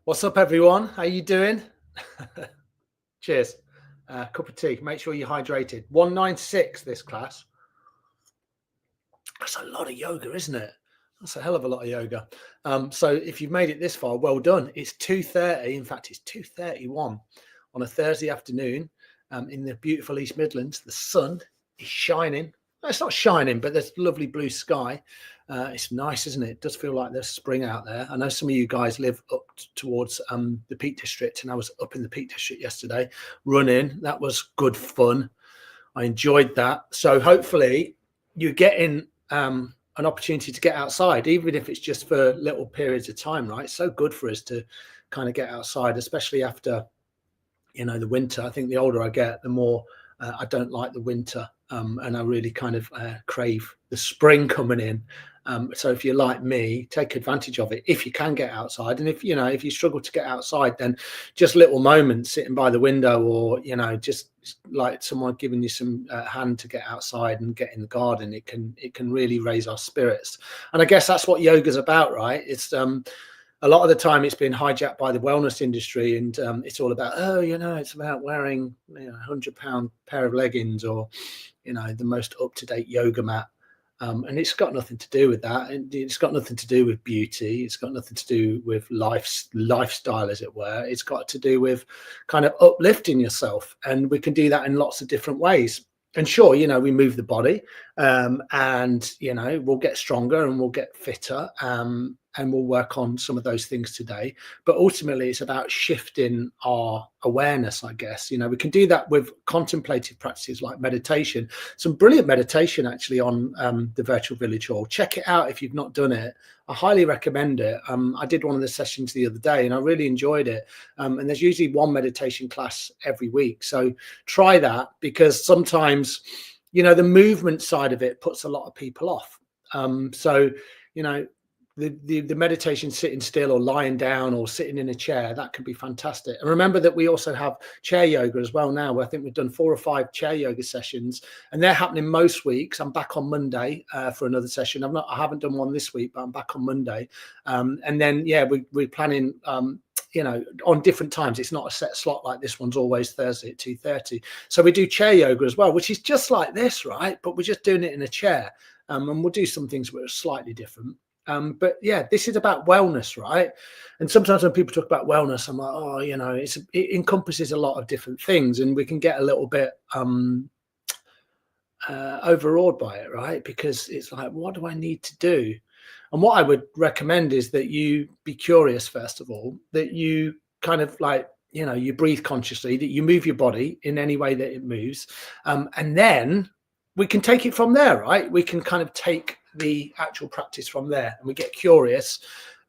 What's up, everyone? How you doing? Cheers. Cup of tea. Make sure you're hydrated. 196 this class. That's a lot of yoga, isn't it? That's a hell of a lot of yoga. So if you've made it this far, well done. It's 2:30. In fact, it's 2:31 on a Thursday afternoon in the beautiful East Midlands. The sun is shining. No, it's not shining, but there's lovely blue sky. It's nice, isn't it? It does feel like there's spring out there. I know some of you guys live up towards the Peak District, and I was up in the Peak District yesterday running. That was good fun. I enjoyed that. So hopefully you're getting an opportunity to get outside, even if it's just for little periods of time, right? So good for us to kind of get outside, especially after, the winter. I think the older I get, the more I don't like the winter. And I really kind of crave the spring coming in. So if you're like me, take advantage of it if you can get outside. And if you struggle to get outside, then just little moments sitting by the window, or just like someone giving you some hand to get outside and get in the garden, it can really raise our spirits. And I guess that's what yoga's about, right? It's a lot of the time it's been hijacked by the wellness industry, and it's all about, it's about wearing £100 pair of leggings, or the most up-to-date yoga mat, and it's got nothing to do with that. And it's got nothing to do with beauty. It's got nothing to do with lifestyle, as it were. It's got to do with kind of uplifting yourself, and we can do that in lots of different ways. And sure, we move the body, and we'll get stronger and we'll get fitter, and we'll work on some of those things today. But ultimately, it's about shifting our awareness, I guess. We can do that with contemplative practices like meditation. Some brilliant meditation, actually, on the Virtual Village Hall. Check it out if you've not done it. I highly recommend it. I did one of the sessions the other day, and I really enjoyed it. And there's usually one meditation class every week. So try that, because sometimes, the movement side of it puts a lot of people off. The meditation sitting still or lying down or sitting in a chair, that could be fantastic. And remember that we also have chair yoga as well now. I think we've done 4 or 5 chair yoga sessions, and they're happening most weeks. I'm back on Monday for another session. I haven't done one this week, but I'm back on Monday. And then we're planning on different times. It's not a set slot like this one's always Thursday at 2:30. So we do chair yoga as well, which is just like this, right? But we're just doing it in a chair, and we'll do some things that are slightly different. But yeah, this is about wellness, right? And sometimes when people talk about wellness, I'm like, it encompasses a lot of different things, and we can get a little bit overawed by it, right? Because it's like, what do I need to do? And what I would recommend is that you be curious, first of all, that you kind of like, you breathe consciously, that you move your body in any way that it moves. And then we can take it from there, right? We can kind of take the actual practice from there, and we get curious,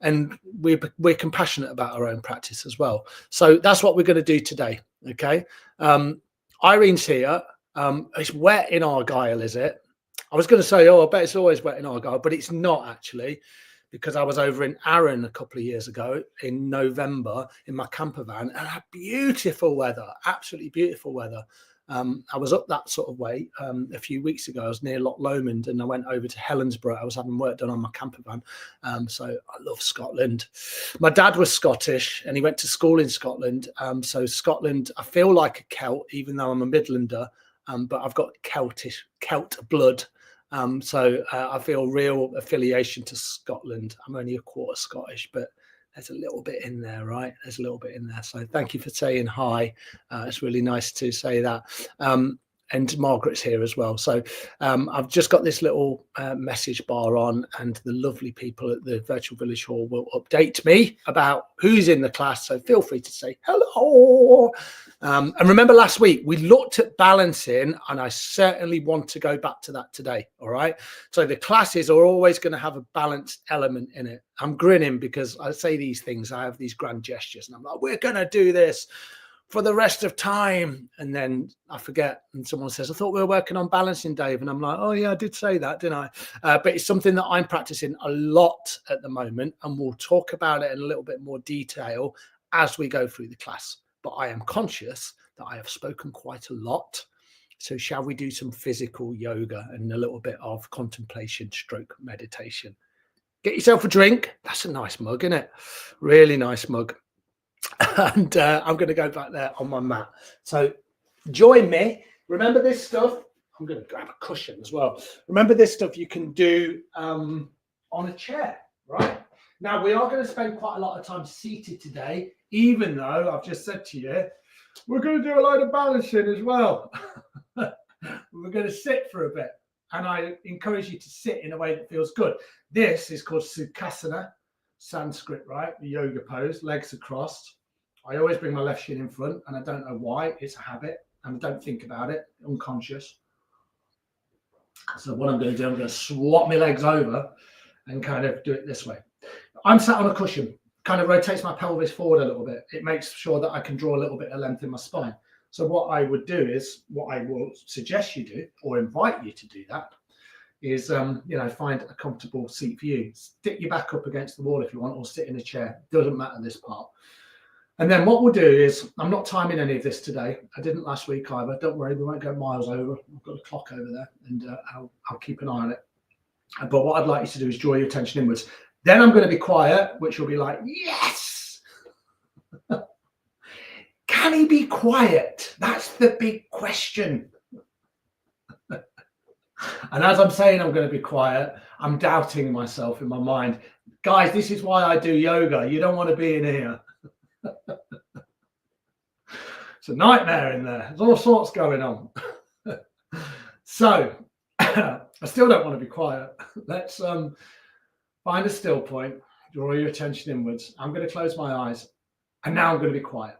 and we're compassionate about our own practice as well. So that's what we're going to do today. Okay. Irene's here. It's wet in Argyle, is it? I was going to say, I bet it's always wet in Argyle, but it's not actually, because I was over in Arran a couple of years ago in November in my camper van, and had beautiful weather, absolutely beautiful weather. I was up that sort of way a few weeks ago. I was near Loch Lomond, and I went over to Helensburgh. I was having work done on my camper van. So I love Scotland. My dad was Scottish, and he went to school in Scotland. So Scotland, I feel like a Celt, even though I'm a Midlander, but I've got Celt blood. So I feel real affiliation to Scotland. I'm only a quarter Scottish, but there's a little bit in there, right? There's a little bit in there. So thank you for saying hi. It's really nice to say that. And Margaret's here as well. So I've just got this little message bar on, and the lovely people at the Virtual Village Hall will update me about who's in the class. So feel free to say hello. And remember, last week we looked at balancing, and I certainly want to go back to that today. All right. So the classes are always going to have a balanced element in it. I'm grinning because I say these things. I have these grand gestures, and I'm like, we're going to do this for the rest of time, and then I forget, and someone says, I thought we were working on balancing, Dave, and I'm like, oh yeah, I did say that, didn't I? But it's something that I'm practicing a lot at the moment, and we'll talk about it in a little bit more detail as we go through the class. But I am conscious that I have spoken quite a lot, so shall we do some physical yoga and a little bit of contemplation stroke meditation? Get yourself a drink. That's a nice mug, isn't it? Really nice mug. and I'm going to go back there on my mat. So join me. Remember this stuff. I'm going to grab a cushion as well. Remember this stuff you can do on a chair, right? Now, we are going to spend quite a lot of time seated today, even though I've just said to you, we're going to do a load of balancing as well. We're going to sit for a bit. And I encourage you to sit in a way that feels good. This is called Sukhasana, Sanskrit, right? The yoga pose, legs are crossed. I always bring my left shin in front, and I don't know why. It's a habit, and I don't think about it, unconscious. So what I'm going to do, I'm going to swap my legs over and kind of do it this way. I'm sat on a cushion, kind of rotates my pelvis forward a little bit. It makes sure that I can draw a little bit of length in my spine. So what I would do is, what I will suggest you do, or invite you to do that, is find a comfortable seat for you. Stick your back up against the wall if you want, or sit in a chair. Doesn't matter this part. And then what we'll do is, I'm not timing any of this today. I didn't last week either. Don't worry, we won't go miles over. I've got a clock over there, and I'll keep an eye on it. But what I'd like you to do is draw your attention inwards. Then I'm going to be quiet, which will be like, yes! Can he be quiet? That's the big question. And as I'm saying I'm going to be quiet, I'm doubting myself in my mind. Guys, this is why I do yoga. You don't want to be in here. It's a nightmare in there. There's all sorts going on. So I still don't want to be quiet. Let's find a still point, draw your attention inwards. I'm going to close my eyes, and now I'm going to be quiet.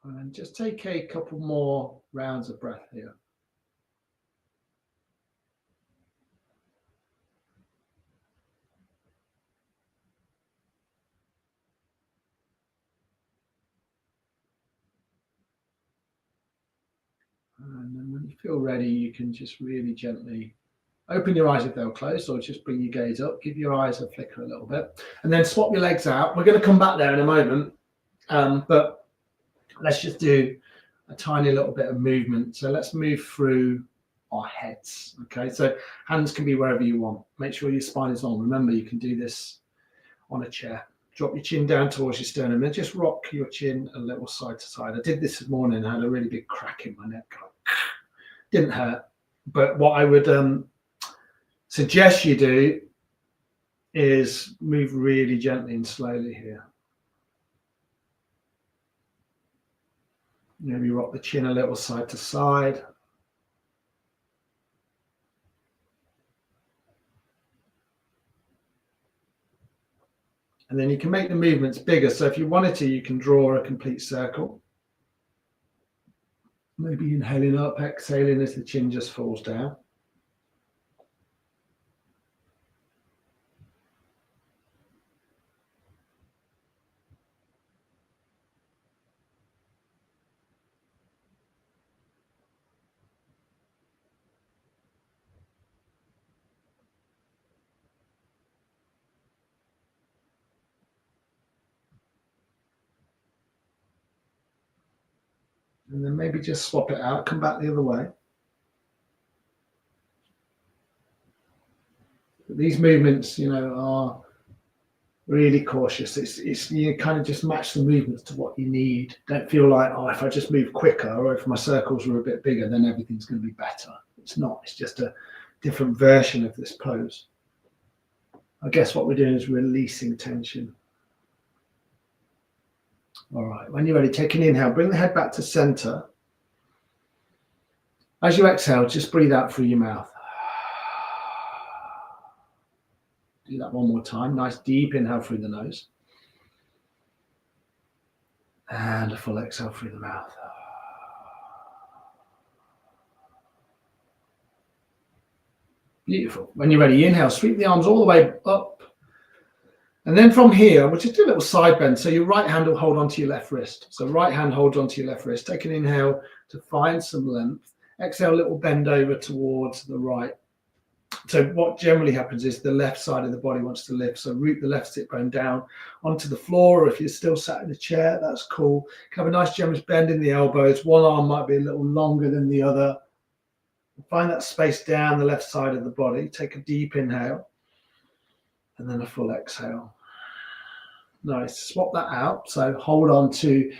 And just take a couple more rounds of breath here. And then when you feel ready, you can just really gently open your eyes if they're closed, or just bring your gaze up. Give your eyes a flicker a little bit. And then swap your legs out. We're going to come back there in a moment. But let's just do a tiny little bit of movement. So let's move through our heads. Okay, so hands can be wherever you want. Make sure your spine is on. Remember, you can do this on a chair. Drop your chin down towards your sternum and just rock your chin a little side to side. I did this morning. I had a really big crack in my neck. Didn't hurt. But what I would suggest you do is move really gently and slowly here. Maybe rock the chin a little side to side. And then you can make the movements bigger. So if you wanted to, you can draw a complete circle. Maybe inhaling up, exhaling as the chin just falls down. And then maybe just swap it out, come back the other way. These movements, are really cautious. It's you kind of just match the movements to what you need. Don't feel like, oh, if I just move quicker, or if my circles were a bit bigger, then everything's going to be better. It's not. It's just a different version of this pose. I guess what we're doing is releasing tension. All right, when you're ready, take an inhale, bring the head back to center. As you exhale, just breathe out through your mouth. Do that one more time. Nice deep inhale through the nose. And a full exhale through the mouth. Beautiful. When you're ready, inhale, sweep the arms all the way up. And then from here, we'll just do a little side bend. So your right hand will hold onto your left wrist. So right hand holds onto your left wrist. Take an inhale to find some length. Exhale, a little bend over towards the right. So what generally happens is the left side of the body wants to lift. So root the left sit bone down onto the floor, or if you're still sat in a chair, that's cool. Have a nice generous bend in the elbows. One arm might be a little longer than the other. Find that space down the left side of the body. Take a deep inhale and then a full exhale. Nice. Swap that out. So hold on to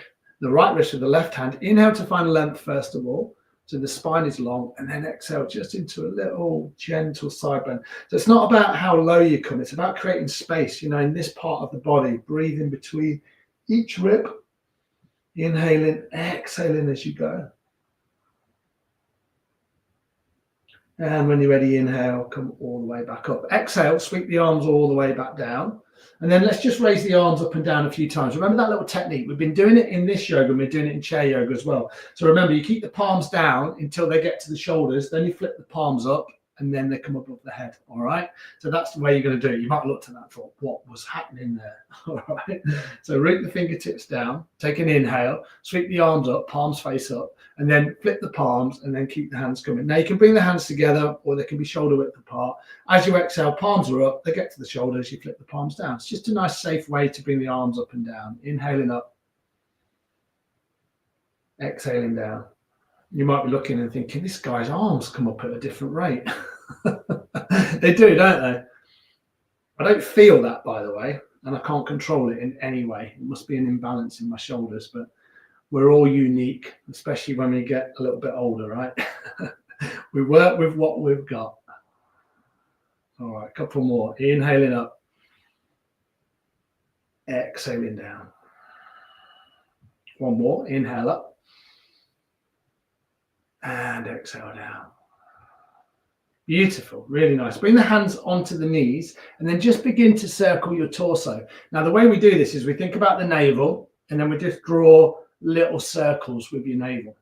the right wrist with the left hand. Inhale to find length first of all. So the spine is long, and then exhale just into a little gentle side bend. So it's not about how low you come. It's about creating space, in this part of the body. Breathe in between each rib. Inhaling, exhaling as you go. And when you're ready, inhale, come all the way back up. Exhale, sweep the arms all the way back down. And then let's just raise the arms up and down a few times. Remember that little technique? We've been doing it in this yoga, and we're doing it in chair yoga as well. So remember, you keep the palms down until they get to the shoulders. Then you flip the palms up, and then they come up the head. All right? So that's the way you're going to do it. You might have looked at that and thought, what was happening there? All right? So root the fingertips down. Take an inhale. Sweep the arms up, palms face up. And then flip the palms and then keep the hands coming. Now you can bring the hands together, or they can be shoulder width apart. As you exhale, palms are up, they get to the shoulders, you flip the palms down. It's just a nice safe way to bring the arms up and down. Inhaling up, exhaling down. You might be looking and thinking, this guy's arms come up at a different rate. They do, don't they? I don't feel that, by the way, and I can't control it in any way. It must be an imbalance in my shoulders, but we're all unique, especially when we get a little bit older, right? We work with what we've got. All right, a couple more. Inhaling up. Exhaling down. One more. Inhale up. And exhale down. Beautiful. Really nice. Bring the hands onto the knees and then just begin to circle your torso. Now, the way we do this is we think about the navel and then we just draw little circles with your navel.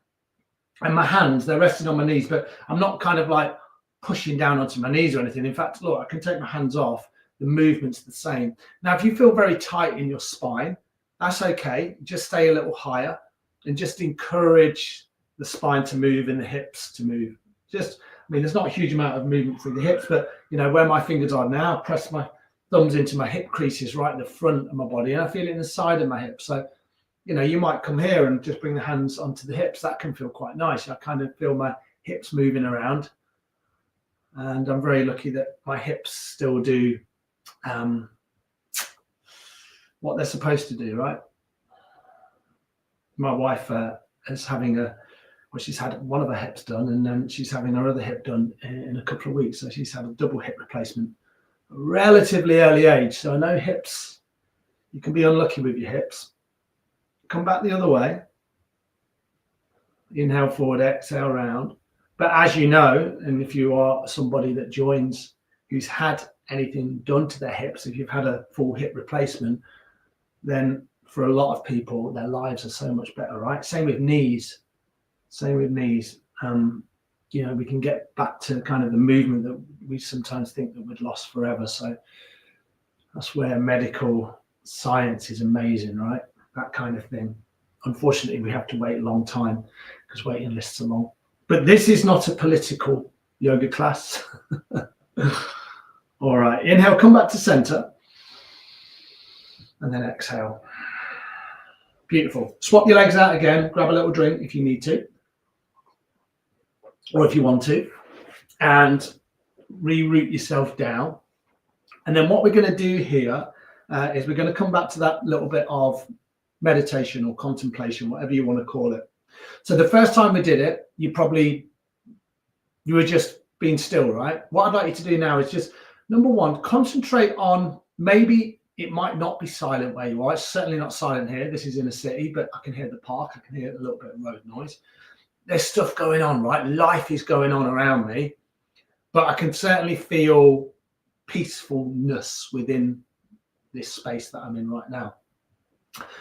And my hands, they're resting on my knees, but I'm not kind of like pushing down onto my knees or anything. In fact, look, I can take my hands off. The movement's the same. Now, if you feel very tight in your spine, that's okay. Just stay a little higher and just encourage the spine to move and the hips to move. There's not a huge amount of movement through the hips, but where my fingers are now, press my thumbs into my hip creases right in the front of my body, and I feel it in the side of my hips. So you might come here and just bring the hands onto the hips. That can feel quite nice. I kind of feel my hips moving around. And I'm very lucky that my hips still do what they're supposed to do, right? My wife is having she's had one of her hips done, and then she's having her other hip done in a couple of weeks. So she's had a double hip replacement, relatively early age. So I know hips, you can be unlucky with your hips. Come back the other way. Inhale forward, exhale round. But as you know, and if you are somebody that joins who's had anything done to their hips, if you've had a full hip replacement, then for a lot of people, their lives are so much better, right? Same with knees. We can get back to kind of the movement that we sometimes think that we'd lost forever. So that's where medical science is amazing, right? That kind of thing. Unfortunately, we have to wait a long time because waiting lists are long. But this is not a political yoga class. All right, inhale, come back to center. And then exhale. Beautiful. Swap your legs out again. Grab a little drink if you need to. Or if you want to. And reroute yourself down. And then what we're going to do here is we're going to come back to that little bit of meditation or contemplation, whatever you want to call it. So the first time we did it, you were just being still, right? What I'd like you to do now is just, number one, concentrate on, maybe it might not be silent where you are. It's certainly not silent here. This is in a city, but I can hear the park. I can hear a little bit of road noise. There's stuff going on, right? Life is going on around me, but I can certainly feel peacefulness within this space that I'm in right now.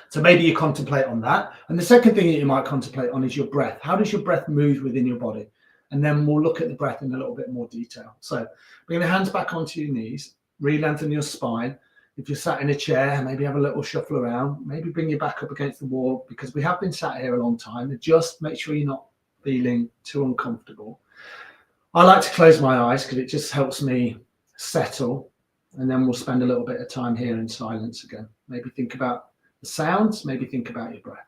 So maybe you contemplate on that. And the second thing that you might contemplate on is your breath. How does your breath move within your body? And then we'll look at the breath in a little bit more detail. So bring the hands back onto your knees, re-lengthen your spine. If you're sat in a chair, maybe have a little shuffle around, maybe bring your back up against the wall, because we have been sat here a long time. And just make sure you're not feeling too uncomfortable. I like to close my eyes because it just helps me settle. And then we'll spend a little bit of time here in silence again. Maybe think about the sounds, maybe think about your breath.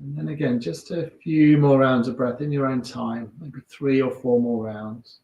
And then again, just a few more rounds of breath in your own time, maybe 3 or 4 more rounds.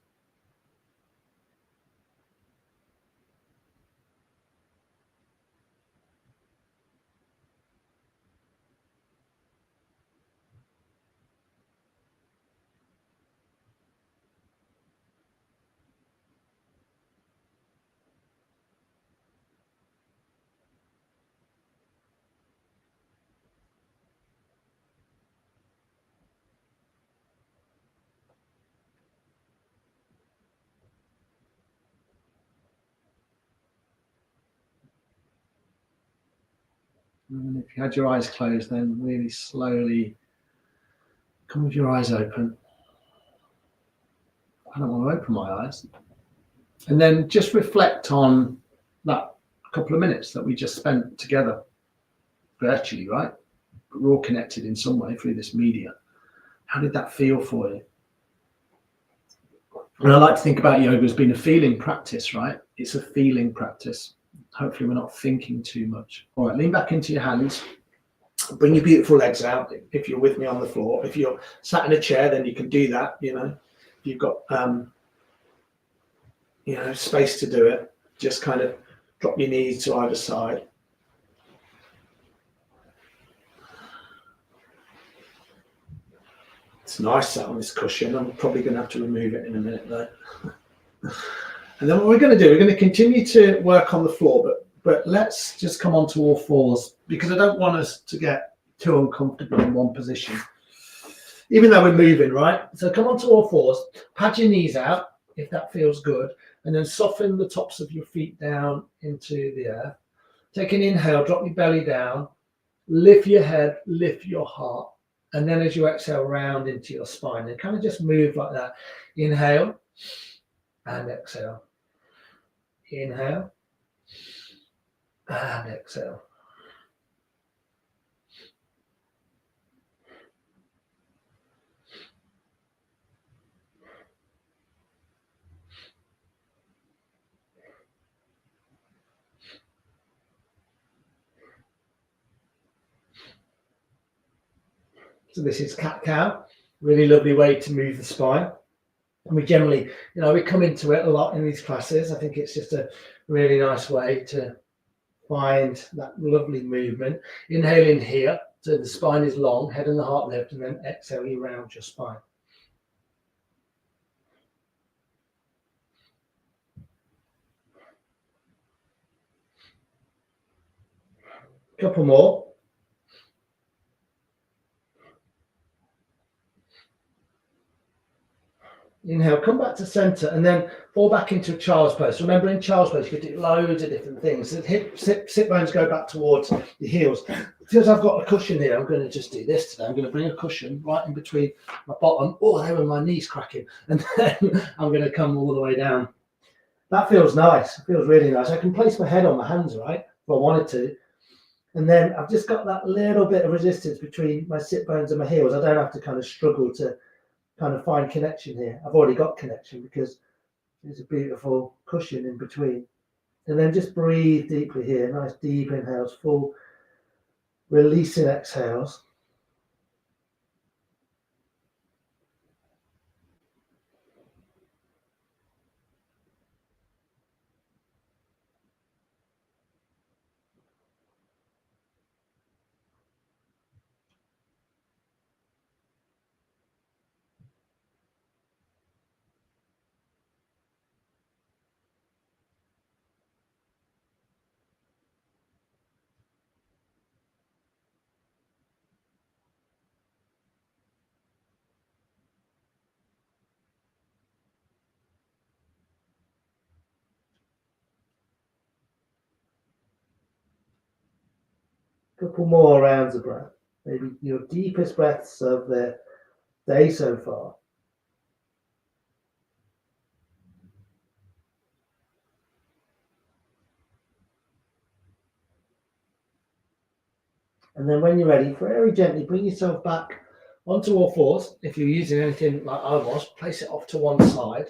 And if you had your eyes closed, then really slowly come with your eyes open. I don't want to open my eyes. And then just reflect on that couple of minutes that we just spent together, virtually, right? But we're all connected in some way through this media. How did that feel for you? And I like to think about yoga as being a feeling practice, right? It's a feeling practice. Hopefully we're not thinking too much. All right, lean back into your hands. Bring your beautiful legs out if you're with me on the floor. If you're sat in a chair, then you can do that, you know. If you've got, space to do it, just kind of drop your knees to either side. It's nice sat on this cushion. I'm probably going to have to remove it in a minute though. And then what we're going to do, we're going to continue to work on the floor, but let's just come onto all fours, because I don't want us to get too uncomfortable in one position, even though we're moving, right? So come onto all fours, pad your knees out if that feels good, and then soften the tops of your feet down into the earth. Take an inhale, drop your belly down, lift your head, lift your heart. And then as you exhale, round into your spine and kind of just move like that. Inhale and exhale. Inhale and exhale. So this is cat-cow, really lovely way to move the spine. And we generally, we come into it a lot in these classes. I think it's just a really nice way to find that lovely movement. Inhale in here, so the spine is long, head and the heart lift, and then exhale, you round your spine. Couple more. Inhale, come back to center, and then fall back into a child's pose. Remember, in child's pose, you could do loads of different things. The sit bones go back towards your heels. Because I've got a cushion here, I'm going to just do this today. I'm going to bring a cushion right in between my bottom. Oh, there were my knees cracking. And then I'm going to come all the way down. That feels nice. It feels really nice. I can place my head on my hands, right, if I wanted to. And then I've just got that little bit of resistance between my sit bones and my heels. I don't have to kind of struggle to kind of find connection here. I've already got connection because there's a beautiful cushion in between. And then just breathe deeply here. Nice deep inhales, full releasing exhales. Couple more rounds of breath. Maybe your deepest breaths of the day so far. And then when you're ready, very gently bring yourself back onto all fours. If you're using anything like I was, place it off to one side.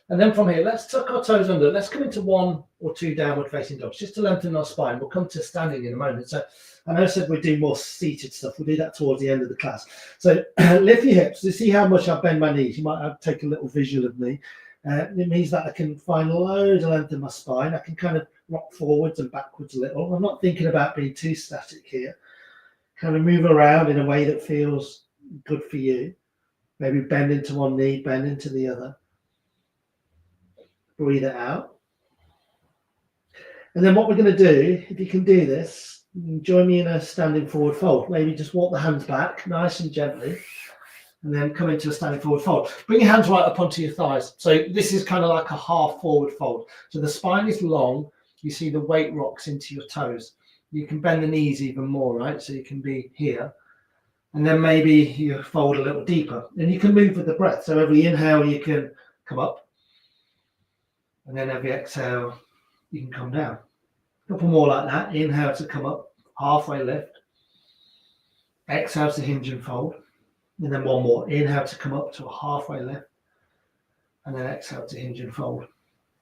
And then from here, let's tuck our toes under. Let's come into 1 or 2 downward facing dogs, just to lengthen our spine. We'll come to standing in a moment. So I know I said we'd do more seated stuff. We'll do that towards the end of the class. So lift your hips to see how much I bend my knees. You might take a little visual of me. It means that I can find loads of length in my spine. I can kind of rock forwards and backwards a little. I'm not thinking about being too static here. Kind of move around in a way that feels good for you. Maybe bend into one knee, bend into the other. Breathe it out. And then what we're going to do, if you can do this, join me in a standing forward fold. Maybe just walk the hands back nice and gently, and then come into a standing forward fold. Bring your hands right up onto your thighs. So this is kind of like a half forward fold. So the spine is long. You see the weight rocks into your toes. You can bend the knees even more, right? So you can be here. And then maybe you fold a little deeper. And you can move with the breath. So every inhale, you can come up. And then every exhale, you can come down. A couple more like that. Inhale to come up, halfway lift. Exhale to hinge and fold. And then one more. Inhale to come up to a halfway lift. And then exhale to hinge and fold.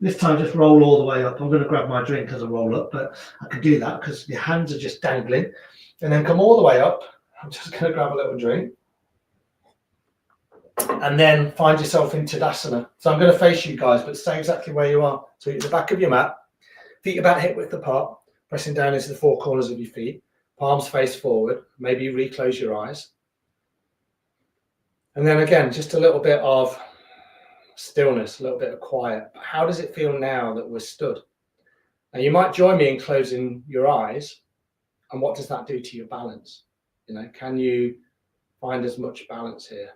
This time, just roll all the way up. I'm going to grab my drink as I roll up, but I can do that because your hands are just dangling. And then come all the way up. I'm just going to grab a little drink. And then find yourself in Tadasana. So I'm going to face you guys, but stay exactly where you are. So at the back of your mat, feet about hip width apart, pressing down into the 4 corners of your feet, palms face forward. Maybe you reclose your eyes. And then again, just a little bit of stillness, a little bit of quiet. But how does it feel now that we're stood? Now you might join me in closing your eyes. And what does that do to your balance? You know, can you find as much balance here?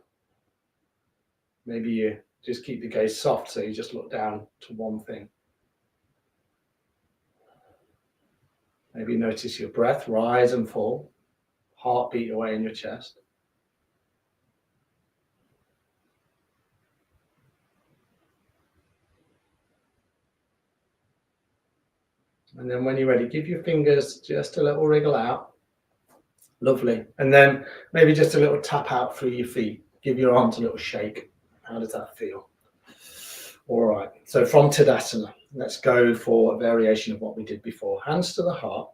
Maybe you just keep the gaze soft, so you just look down to one thing. Maybe notice your breath rise and fall, heartbeat away in your chest. And then when you're ready, give your fingers just a little wriggle out. Lovely. And then maybe just a little tap out through your feet. Give your arms a little shake. How does that feel? All right. So from Tadasana, let's go for a variation of what we did before. Hands to the heart.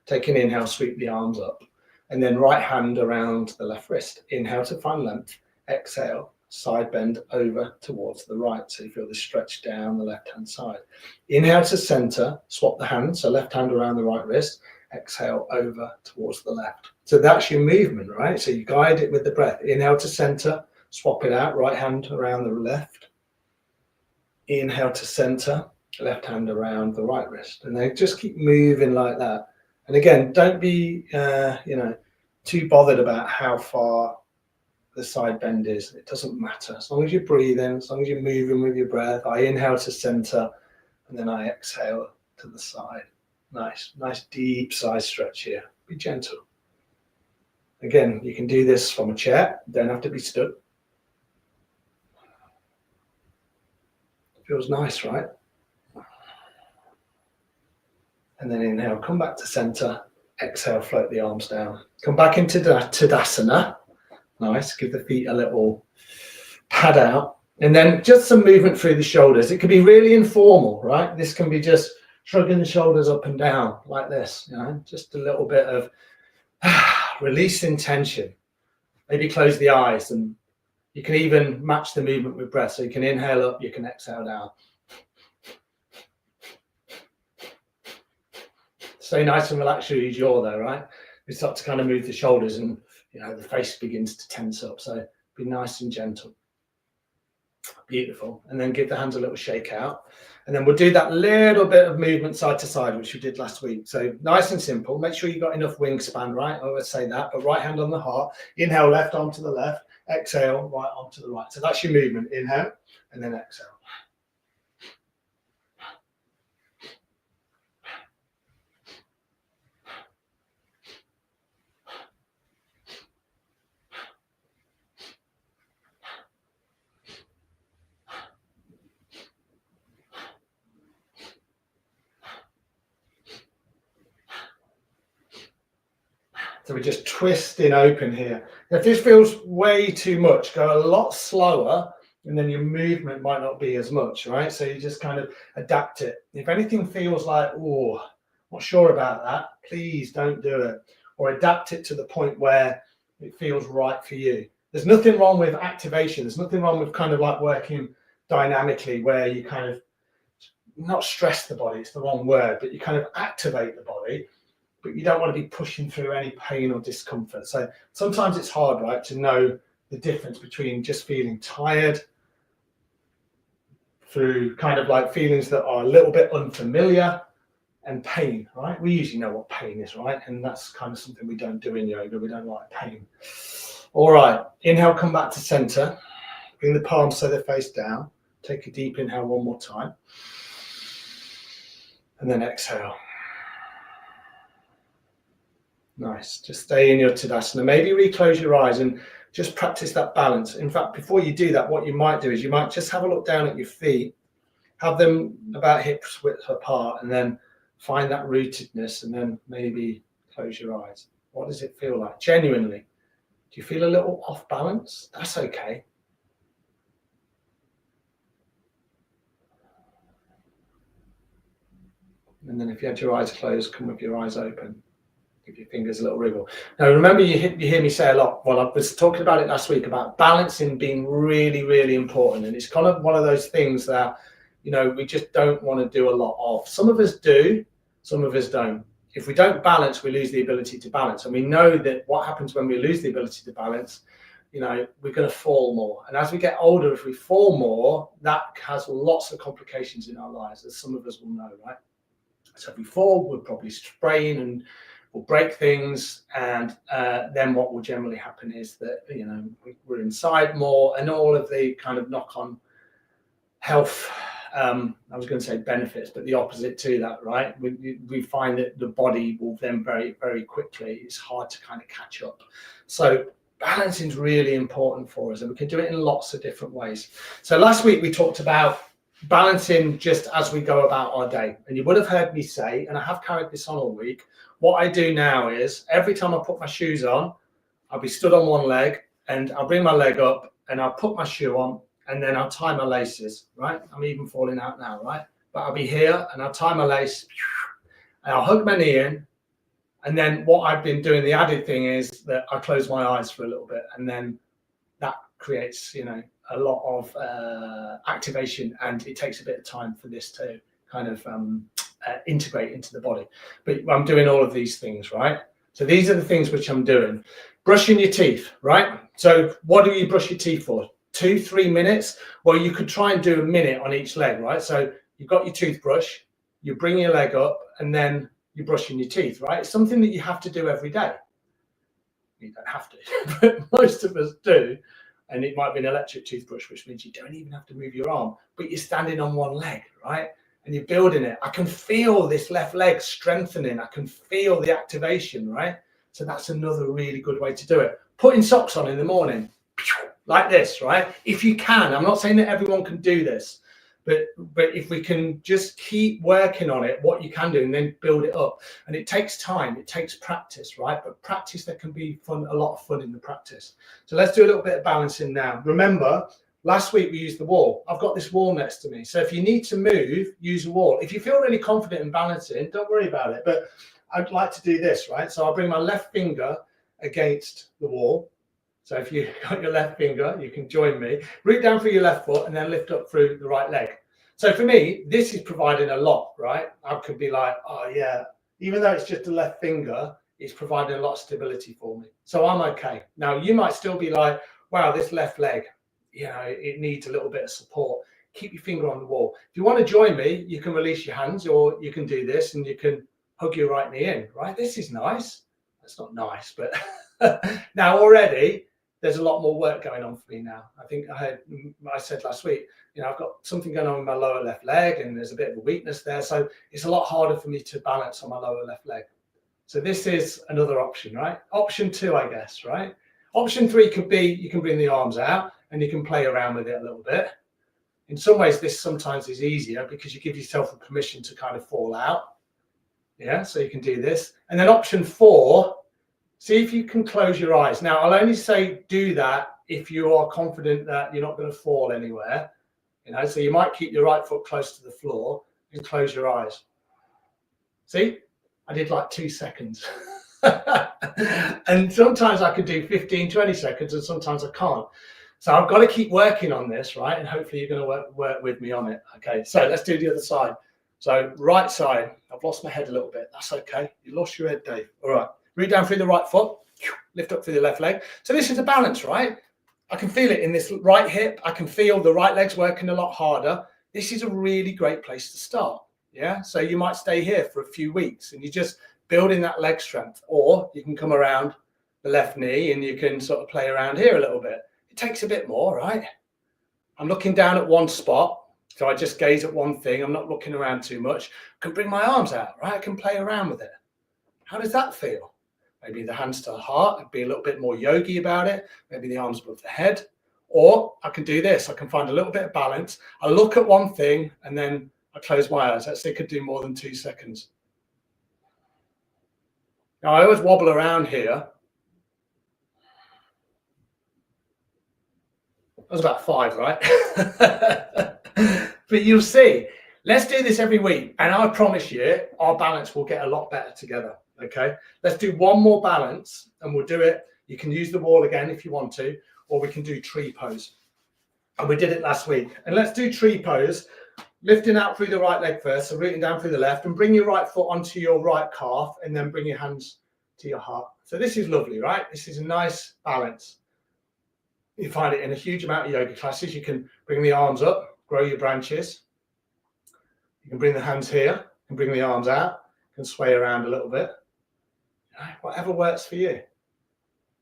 Take an inhale, sweep the arms up. And then right hand around the left wrist. Inhale to find length. Exhale. Side bend over towards the right. So you feel the stretch down the left-hand side. Inhale to center, swap the hands. So left hand around the right wrist. Exhale over towards the left. So that's your movement, right? So you guide it with the breath. Inhale to center, swap it out. Right hand around the left. Inhale to center, left hand around the right wrist. And then just keep moving like that. And again, don't be, too bothered about how far the side bend is. It doesn't matter. As long as you're breathing, as long as you're moving with your breath. I inhale to center and then I exhale to the side. Nice deep side stretch here. Be gentle. Again, you can do this from a chair. You don't have to be stood. Feels nice, right? And then inhale, come back to center. Exhale, float the arms down. Come back into Tadasana. Nice. Give the feet a little pad out, and then just some movement through the shoulders. It can be really informal, right? This can be just shrugging the shoulders up and down like this, you know, just a little bit of releasing tension. Maybe close the eyes, and you can even match the movement with breath. So you can inhale up, you can exhale down. Stay nice and relaxed through your jaw though, right? We start to kind of move the shoulders, and you know, the face begins to tense up. So be nice and gentle. Beautiful. And then give the hands a little shake out. And then we'll do that little bit of movement side to side, which we did last week. So nice and simple. Make sure you've got enough wingspan, right? I always say that, but right hand on the heart. Inhale, left arm to the left. Exhale, right arm to the right. So that's your movement. Inhale and then exhale. So we're just twisting open here. If this feels way too much, go a lot slower, and then your movement might not be as much, right? So you just kind of adapt it. If anything feels like, oh, not sure about that, please don't do it. Or adapt it to the point where it feels right for you. There's nothing wrong with activation. There's nothing wrong with kind of like working dynamically, where you kind of not stress the body, it's the wrong word, but you kind of activate the body, but you don't want to be pushing through any pain or discomfort. So sometimes it's hard, right, to know the difference between just feeling tired through kind of like feelings that are a little bit unfamiliar and pain, right? We usually know what pain is, right? And that's kind of something we don't do in yoga. We don't like pain. All right, inhale, come back to center. Bring the palms so they're face down. Take a deep inhale one more time. And then exhale. Nice. Just stay in your Tadasana. Maybe reclose your eyes and just practice that balance. In fact, before you do that, what you might do is you might just have a look down at your feet, have them about hips width apart, and then find that rootedness, and then maybe close your eyes. What does it feel like? Genuinely. Do you feel a little off balance? That's okay. And then if you had your eyes closed, come with your eyes open. Give your fingers a little wriggle. Now, remember, you hear me say a lot. Well, I was talking about it last week about balancing being really, really important. And it's kind of one of those things that, you know, we just don't want to do a lot of. Some of us do, some of us don't. If we don't balance, we lose the ability to balance. And we know that what happens when we lose the ability to balance, you know, we're going to fall more. And as we get older, if we fall more, that has lots of complications in our lives, as some of us will know, right? So if we fall, we'll probably sprain and we'll break things, and then what will generally happen is that, you know, we're inside more, and all of the kind of knock-on health, I was going to say benefits, but the opposite to that, right? We find that the body will then very, very quickly, it's hard to kind of catch up. So balancing is really important for us, and we can do it in lots of different ways. So last week we talked about balancing just as we go about our day, and you would have heard me say, and I have carried this on all week, what I do now is every time I put my shoes on, I'll be stood on one leg, and I'll bring my leg up and I'll put my shoe on, and then I'll tie my laces, right? I'm even falling out now, right? But I'll be here and I'll tie my lace and I'll hug my knee in. And then what I've been doing, the added thing is that I close my eyes for a little bit, and then that creates, you know, a lot of activation, and it takes a bit of time for this to kind of integrate into the body. But I'm doing all of these things, right? So these are the things which I'm doing. Brushing your teeth, right? So what do you brush your teeth for? 2-3 minutes? Well, you could try and do a minute on each leg, right? So you've got your toothbrush, you bring your leg up, and then you're brushing your teeth, right? It's something that you have to do every day. You don't have to, but most of us do. And it might be an electric toothbrush, which means you don't even have to move your arm, but you're standing on one leg, right? And you're building it. I can feel this left leg strengthening. I can feel the activation, right? So that's another really good way to do it. Putting socks on in the morning, like this, right? If you can, I'm not saying that everyone can do this, but if we can just keep working on it, what you can do, and then build it up. And it takes time, it takes practice, right? But practice, there can be fun, a lot of fun in the practice. So let's do a little bit of balancing now. Remember, Last week we used the wall. I've got this wall next to me. So if you need to move, use a wall. If you feel really confident in balancing, don't worry about it. But I'd like to do this, right? So I'll bring my left finger against the wall. So if you've got your left finger, you can join me. Root down through your left foot and then lift up through the right leg. So for me, this is providing a lot, right? I could be like, oh yeah, even though it's just a left finger, it's providing a lot of stability for me. So I'm okay. Now you might still be like, wow, this left leg, you know, it needs a little bit of support. Keep your finger on the wall. If you want to join me, you can release your hands, or you can do this and you can hug your right knee in, right? This is nice. That's not nice, but now already there's a lot more work going on for me now. I think I said last week, you know, I've got something going on with my lower left leg and there's a bit of a weakness there. So it's a lot harder for me to balance on my lower left leg. So this is another option, right? Option 2, I guess, right? Option 3 could be you can bring the arms out and you can play around with it a little bit. In some ways, this sometimes is easier because you give yourself a permission to kind of fall out. Yeah, so you can do this. And then option 4, see if you can close your eyes. Now, I'll only say do that if you are confident that you're not going to fall anywhere. You know, so you might keep your right foot close to the floor and close your eyes. See, I did like 2 seconds. And sometimes I could do 15, 20 seconds, and sometimes I can't. So I've got to keep working on this, right? And hopefully you're going to work with me on it. Okay, so let's do the other side. So right side, I've lost my head a little bit. That's okay. You lost your head, Dave. All right. Root down through the right foot, lift up through the left leg. So this is a balance, right? I can feel it in this right hip. I can feel the right leg's working a lot harder. This is a really great place to start. Yeah. So you might stay here for a few weeks and you're just building that leg strength, or you can come around the left knee and you can sort of play around here a little bit. It takes a bit more, right? I'm looking down at one spot. So I just gaze at one thing. I'm not looking around too much. I can bring my arms out, right? I can play around with it. How does that feel? Maybe the hands to the heart, I'd be a little bit more yogi about it. Maybe the arms above the head. Or I can do this. I can find a little bit of balance. I look at one thing and then I close my eyes. That's it, could do more than 2 seconds. Now I always wobble around here. That was about 5, right? But you'll see. Let's do this every week. And I promise you, our balance will get a lot better together. Okay, let's do one more balance and we'll do it. You can use the wall again if you want to, or we can do tree pose. And we did it last week. And let's do tree pose, lifting out through the right leg first, so rooting down through the left, and bring your right foot onto your right calf and then bring your hands to your heart. So this is lovely, right? This is a nice balance. You find it in a huge amount of yoga classes. You can bring the arms up, grow your branches. You can bring the hands here, you can bring the arms out, you can sway around a little bit. Whatever works for you.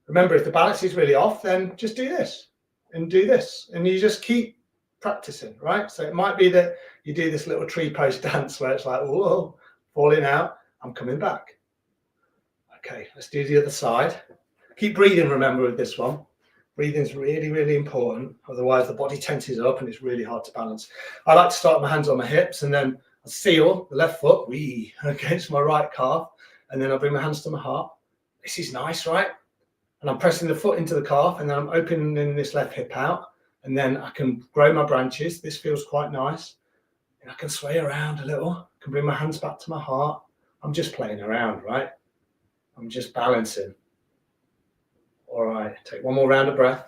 Remember, if the balance is really off, then just do this and do this. And you just keep practicing, right? So it might be that you do this little tree pose dance where it's like, whoa, falling out, I'm coming back. Okay, let's do the other side. Keep breathing, remember, with this one. Breathing is really, really important. Otherwise, the body tenses up and it's really hard to balance. I like to start with my hands on my hips and then I seal the left foot against my right calf. And then I'll bring my hands to my heart. This is nice, right? And I'm pressing the foot into the calf and then I'm opening this left hip out. And then I can grow my branches. This feels quite nice. And I can sway around a little. I can bring my hands back to my heart. I'm just playing around, right? I'm just balancing. All right, take one more round of breath.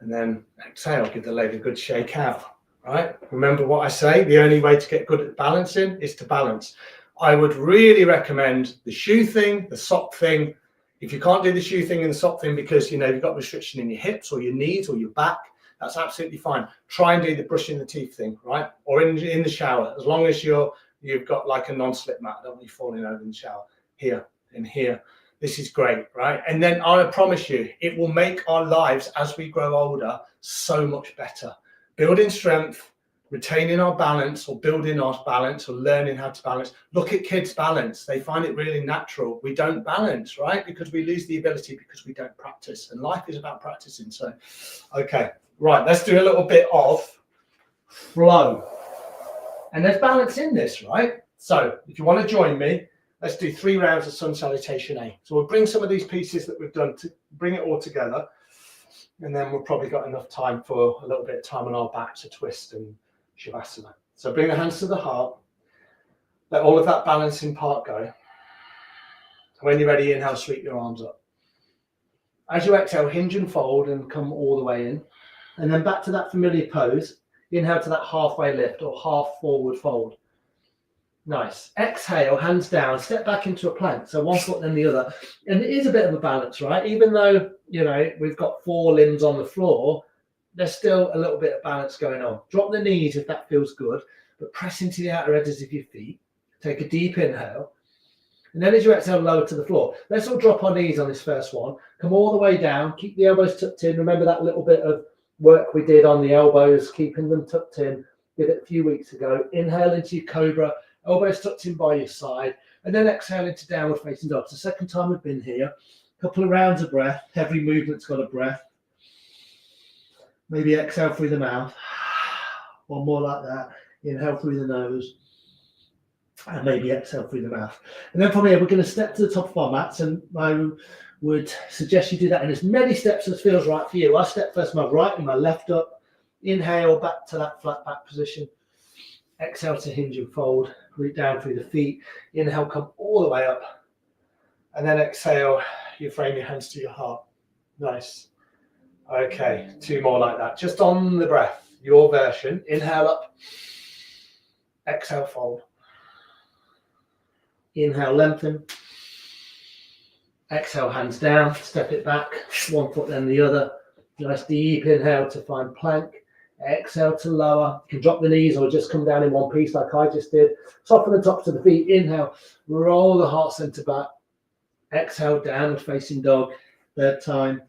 And then exhale, give the leg a good shake out, right? Remember what I say, the only way to get good at balancing is to balance. I would really recommend the shoe thing, the sock thing. If you can't do the shoe thing and the sock thing because, you know, you've got restriction in your hips or your knees or your back, that's absolutely fine. Try and do the brushing the teeth thing, right? Or in the shower, as long as you've got like a non-slip mat. I don't want you falling over in the shower. Here and here. This is great, right? And then I promise you, it will make our lives as we grow older so much better. Building strength, retaining our balance or building our balance or learning how to balance. Look at kids' balance. They find it really natural. We don't balance, right? Because we lose the ability because we don't practice. And life is about practicing. So, okay, right. Let's do a little bit of flow. And there's balance in this, right? So if you want to join me, let's do 3 rounds of sun salutation A. So we'll bring some of these pieces that we've done to bring it all together. And then we've probably got enough time for a little bit of time on our back to twist and Shavasana. So bring the hands to the heart. Let all of that balancing part go. When you're ready, inhale, sweep your arms up. As you exhale, hinge and fold and come all the way in. And then back to that familiar pose. Inhale to that halfway lift or half forward fold. Nice. Exhale, hands down, step back into a plank. So one foot then the other. And it is a bit of a balance, right? Even though, you know, we've got 4 limbs on the floor, there's still a little bit of balance going on. Drop the knees if that feels good, but press into the outer edges of your feet. Take a deep inhale. And then as you exhale, lower to the floor. Let's all drop our knees on this first one. Come all the way down. Keep the elbows tucked in. Remember that little bit of work we did on the elbows, keeping them tucked in. Did it a few weeks ago. Inhale into your cobra. Elbows tucked in by your side, and then exhale into downward facing dog. It's the second time we've been here. A couple of rounds of breath. Every movement's got a breath. Maybe exhale through the mouth. One more like that. Inhale through the nose. And maybe exhale through the mouth. And then from here, we're going to step to the top of our mats, and I would suggest you do that in as many steps as feels right for you. I step first my right and my left up. Inhale back to that flat back position. Exhale to hinge and fold. Root down through the feet. Inhale, come all the way up. And then exhale, you frame your hands to your heart. Nice. Okay, 2 more like that. Just on the breath, your version. Inhale up. Exhale, fold. Inhale, lengthen. Exhale, hands down. Step it back. 1 foot then the other. Nice deep inhale to find plank. Exhale to lower. You can drop the knees or just come down in one piece like I just did. Soften the tops of the feet. Inhale. Roll the heart center back. Exhale, downward facing dog. Third time.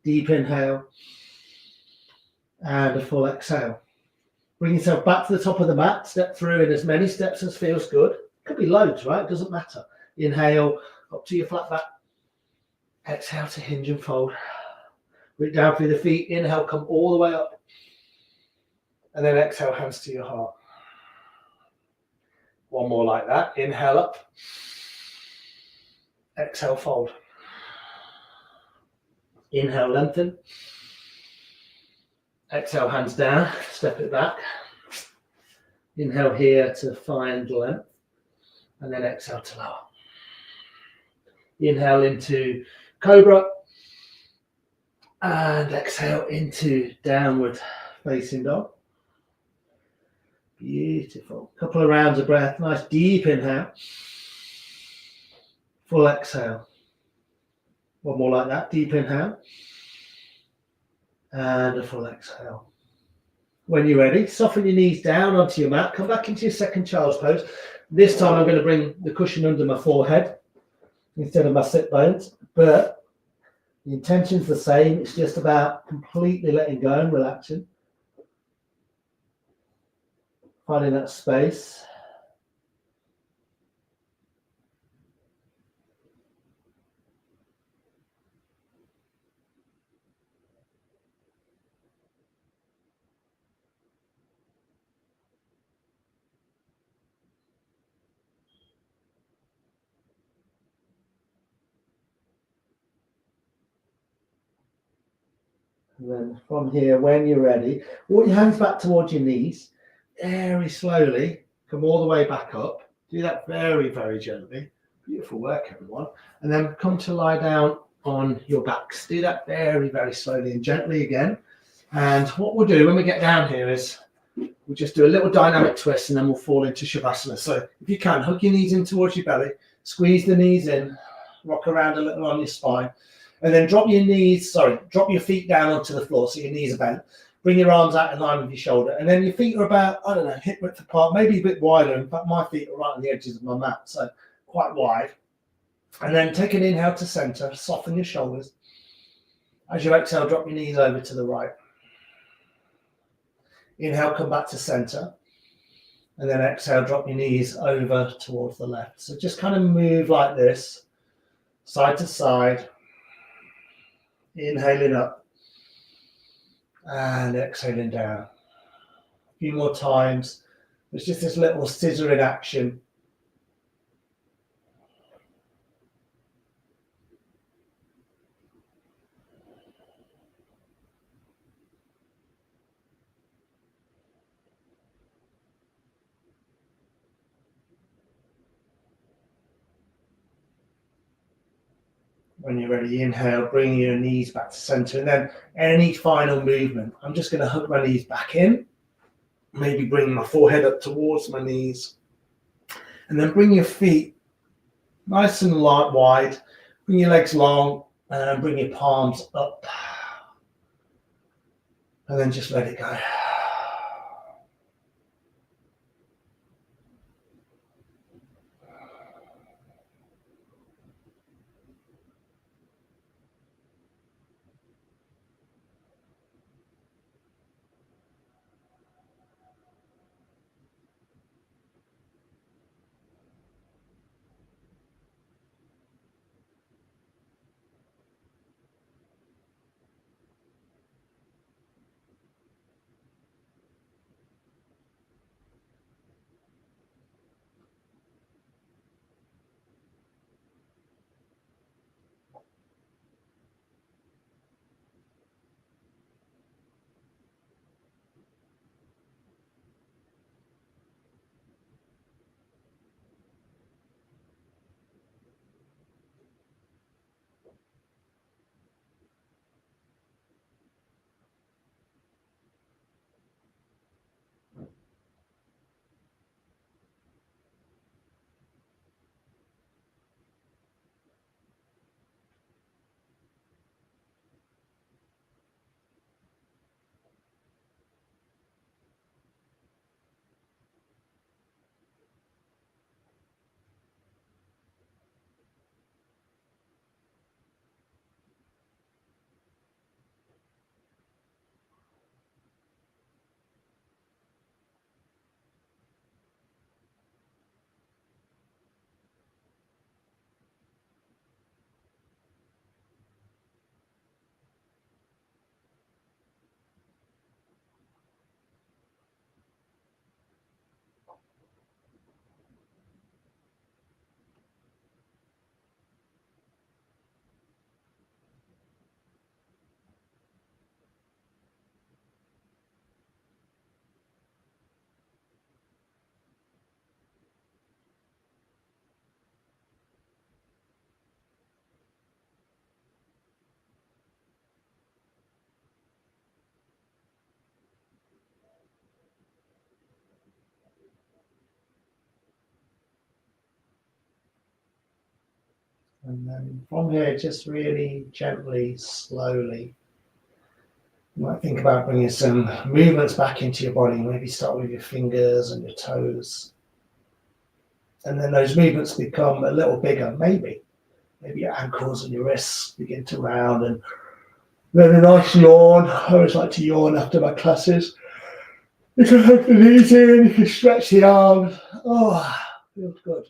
Deep inhale. And a full exhale. Bring yourself back to the top of the mat. Step through in as many steps as feels good. Could be loads, right? It doesn't matter. Inhale up to your flat back. Exhale to hinge and fold. Root down through the feet. Inhale, come all the way up. And then exhale, hands to your heart. 1 more like that. Inhale up. Exhale, fold. Inhale, lengthen. Exhale, hands down. Step it back. Inhale here to find length. And then exhale to lower. Inhale into cobra. And exhale into downward facing dog. Beautiful. Couple of rounds of breath. Nice deep inhale. Full exhale. 1 more like that. Deep inhale. And a full exhale. When you're ready, soften your knees down onto your mat. Come back into your second child's pose. This time I'm going to bring the cushion under my forehead instead of my sit bones. But the intention's the same. It's just about completely letting go and relaxing. Finding that space. And then from here, when you're ready, walk your hands back towards your knees. Very slowly, come all the way back up. Do that very, very gently. Beautiful work, everyone. And then come to lie down on your backs. Do that very, very slowly and gently again. And what we'll do when we get down here is we'll just do a little dynamic twist and then we'll fall into Shavasana. So if you can, hug your knees in towards your belly, squeeze the knees in, rock around a little on your spine, and then drop your feet down onto the floor so your knees are bent. Bring your arms out in line with your shoulder. And then your feet are about, I don't know, hip width apart, maybe a bit wider. In fact, my feet are right on the edges of my mat, so quite wide. And then take an inhale to center, soften your shoulders. As you exhale, drop your knees over to the right. Inhale, come back to center. And then exhale, drop your knees over towards the left. So just kind of move like this, side to side. Inhaling up. And exhaling down. A few more times. It's just this little scissoring action. When you're ready, inhale, bring your knees back to center. And then any final movement, I'm just going to hook my knees back in, maybe bring my forehead up towards my knees. And then bring your feet nice and light, wide. Bring your legs long and bring your palms up. And then just let it go. And then from here, just really gently, slowly, you might think about bringing some movements back into your body. Maybe start with your fingers and your toes. And then those movements become a little bigger, maybe your ankles and your wrists begin to round, and then a nice yawn. I always like to yawn after my classes. You can hook the knees in, you can stretch the arms. Oh, feels good.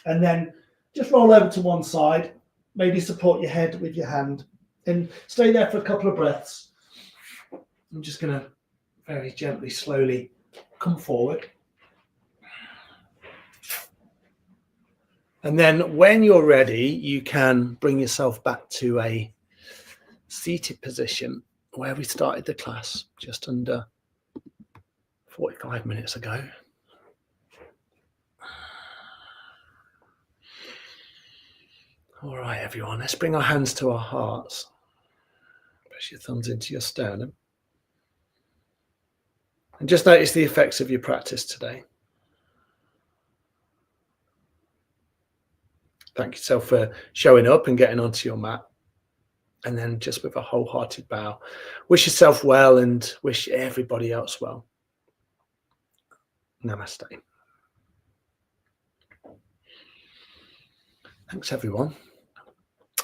And then just roll over to one side, maybe support your head with your hand, and stay there for a couple of breaths. I'm just going to very gently, slowly come forward. And then when you're ready, you can bring yourself back to a seated position where we started the class just under 45 minutes ago. All right, everyone, let's bring our hands to our hearts. Press your thumbs into your sternum. And just notice the effects of your practice today. Thank yourself for showing up and getting onto your mat. And then just with a wholehearted bow, wish yourself well and wish everybody else well. Namaste. Thanks, everyone.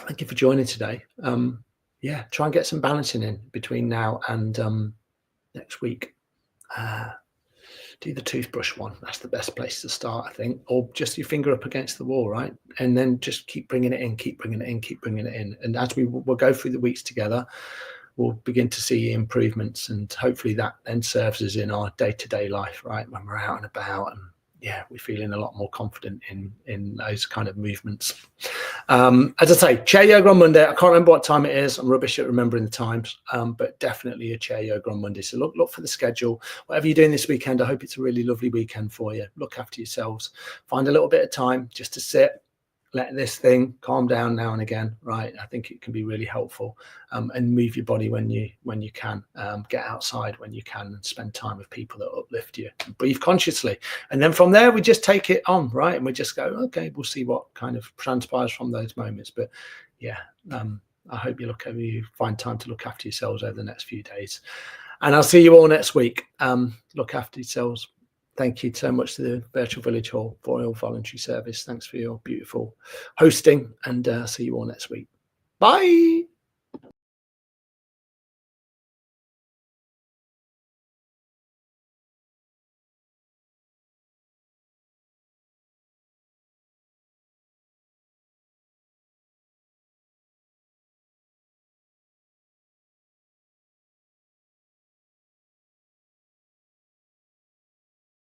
Thank you for joining today. Try and get some balancing in between now and next week. Do the toothbrush one. That's the best place to start, I think. Or just your finger up against the wall, right? And then just keep bringing it in, keep bringing it in, keep bringing it in. And as we'll go through the weeks together, we'll begin to see improvements, and hopefully that then serves us in our day-to-day life, right? When we're out and about, and we're feeling a lot more confident in those kind of movements. As I say, chair yoga on Monday. I can't remember what time it is. I'm rubbish at remembering the times, but definitely a chair yoga on Monday. So look for the schedule. Whatever you're doing this weekend, I hope it's a really lovely weekend for you. Look after yourselves. Find a little bit of time just to sit let this thing calm down now and again, right? I think it can be really helpful. And move your body when you can. Get outside when you can, and spend time with people that uplift you. Breathe consciously, and then from there we just take it on, right? And we just go, okay, we'll see what kind of transpires from those moments. But yeah, I hope you find time to look after yourselves over the next few days, and I'll see you all next week. Look after yourselves. Thank you so much to the Virtual Village Hall for your voluntary service. Thanks for your beautiful hosting, and see you all next week. Bye.